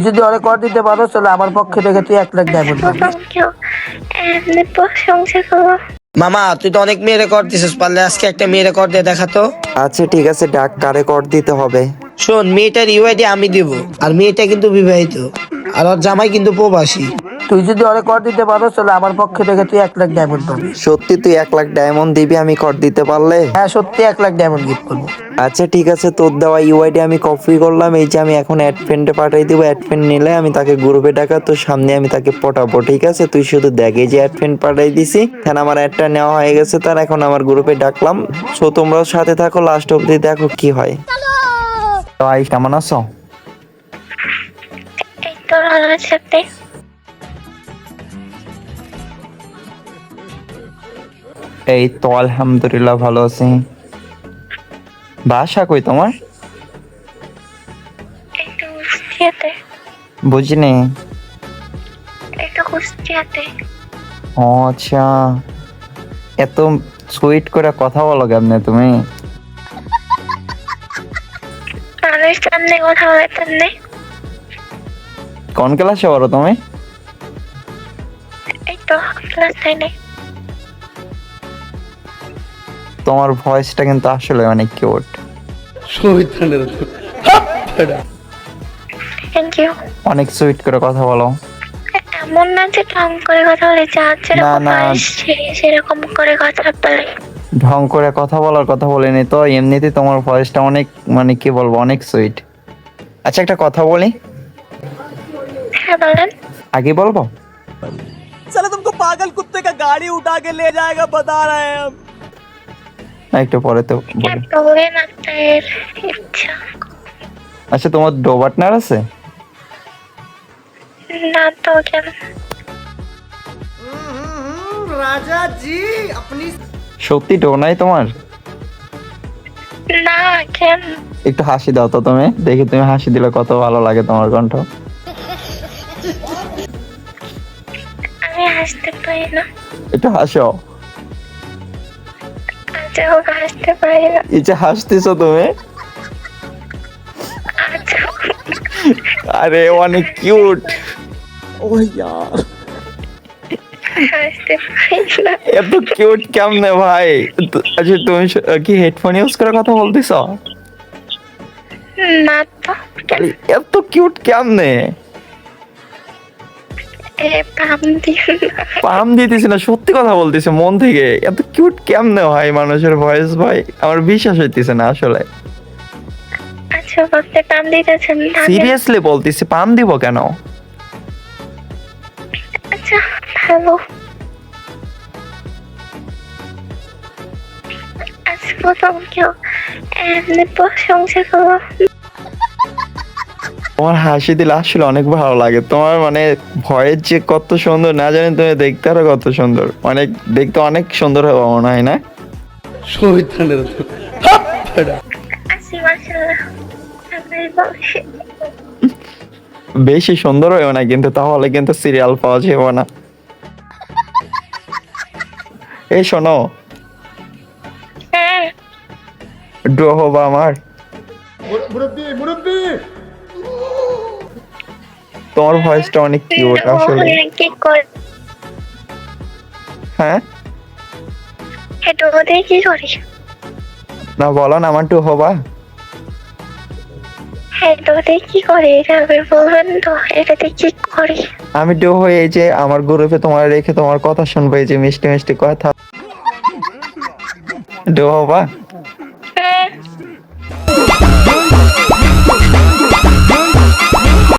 যদি ওরে কর দিতে পারো তাহলে আমার পক্ষে থেকে তুই 1 লাখ ডায়মন্ড পাবি। মামা তুই তো অনেক মেয়ে রেকর্ড দিছিস, পারলে আজকে একটা মেয়ে রেকর্ড দিয়ে দেখাতো। আচ্ছা ঠিক আছে, ডাক কারে কর দিতে হবে? শোন, মেয়েটার ইউআইডি আমি দিব, আর মেয়েটা কিন্তু বিবাহিত, আর ওর জামাই কিন্তু প্রবাসী। তুই যদি ওরে কর দিতে পারো তাহলে আমার পক্ষে থেকে তুই 1 লাখ ডায়মন্ড পাবি। সত্যি তুই 1 লাখ ডায়মন্ড দিবি আমি কর দিতে পারলে? হ্যাঁ সত্যি 1 লাখ ডায়মন্ড গিফট করবো। আচ্ছা ঠিক আছে, তোর দেওয়া ইউআইডি আমি কপি করলাম, এই যে আমি এখন অ্যাড ফ্রেন্ডে পাঠিয়ে দিব। অ্যাড ফ্রেন্ড নিলে আমি তাকে গ্রুপে ডাকা, তোর সামনে আমি তাকে পটাবো, ঠিক আছে? তুই শুধু দেখ, এই যে অ্যাড ফ্রেন্ড পাঠিয়ে দিছি, এখন আমার অ্যাডটা নেওয়া হয়ে গেছে তার, এখন আমার গ্রুপে ডাকলাম। সো তোমরাও সাথে থাকো, লাস্ট অবধি দেখো কি হয়। তো আই কেমন আছো? এই তো ভালো আছে আপনি? এই তো আলহামদুলিল্লাহ ভালো আছি। বাসা কই তোমার? একটু কুষ্টিয়াতে। বুঝিনি। একটু কুষ্টিয়াতে। ও আচ্ছা, এত সুইট করে কথা বলো কেমনে তুমি? মানুষ সামনে কথা বলতেন নেই। কোন ক্লাসে পড়ো তুমি? এই তো ক্লাস 9-এ। তোমার ভয়েসটা কিন্তু আসলে অনেক কিউট। Thank you. অনেক সুইট করে কথা বলো। এমন না যে ঢং করে কথা বলে, যার যেরকম না। বয়স সেরকম করে কথা বলে। ঢং করে কথা বলার কথা বলিনি তো, এমনিতে তোমার ভয়েসটা অনেক, মানে কি বলবো, অনেক সুইট। আচ্ছা একটা কথা বলি? হ্যাঁ বলেন। আগে বলবো? साला तुमको पागल कुत्ते का गाड़ी उठा के ले जाएगा बता रहे हैं हम। না একটু পরে তো বলি। বলেন আপনার ইচ্ছা। আচ্ছা তোমার ডো পার্টনার আছে? না তো কেন? राजा जी अपनी সত্যি ডো নাই তোমার? না কেন? একটু হাসি দাও তো তুমি, দেখি তুমি হাসি দিলে কত ভালো লাগে তোমার কণ্ঠ। আমি হাসতে পারি না। একটু হাসো। আচ্ছা হোক, হাসতে পারি না। এই যে হাসতেছো তুমি, আচ্ছা আরে অনেক কিউট। হাসতে পারি না। এত কিউট কেমনে ভাই? আচ্ছা তুমি কি হেডফোন ইউজ করে কথা বলতেছ? না তো কেন? এত কিউট কেমনে? পাম দিও না। পাম দিতেছি না, সত্যি কথা বলতেছে মন থেকে। এত কিউট কেমনে ভাই মানুষের ভয়েস ভাই, আমার বিশ্বাস হইতেছে না আসলে। আচ্ছা আপনি পাম দিতেছেন না? সিরিয়াসলি বলতেছি, পাম দিব কেন? আচ্ছা ভালো। আজ প্রথম কেউ এমনি প্রশংসা করবো। তোমার হাসি দিলে আসলে অনেক ভালো লাগে। তোমার মানে ভয়েস যে কত সুন্দর না জানি, তুমি দেখতে আরো কত সুন্দর, অনেক দেখতে অনেক সুন্দর হবে মনে হয় না? আছি মাশাআল্লাহ। আপনার বয়সে বেশি সুন্দর হয়েও না কিন্তু, তাহলে কিন্তু সিরিয়াল পাওয়া যাবে না। এই শোনো, হ্যাঁ ড্র হবা আমার? তোমার ভয়েসটা অনেক কিউট আসলে। কি করে হ্যাঁ এটা ওদের কি করি? না বলো না, আমার টু হবা? হ্যাঁ এটা ওদের কি করে, এটা আপনি বলবেন তো এটাতে কি করি? আমি ডো হয়ে এই যে আমার গ্রুপে তোমার রেখে তোমার কথা শুনবো, এই যে মিষ্টি মিষ্টি কথা। ডো হবা?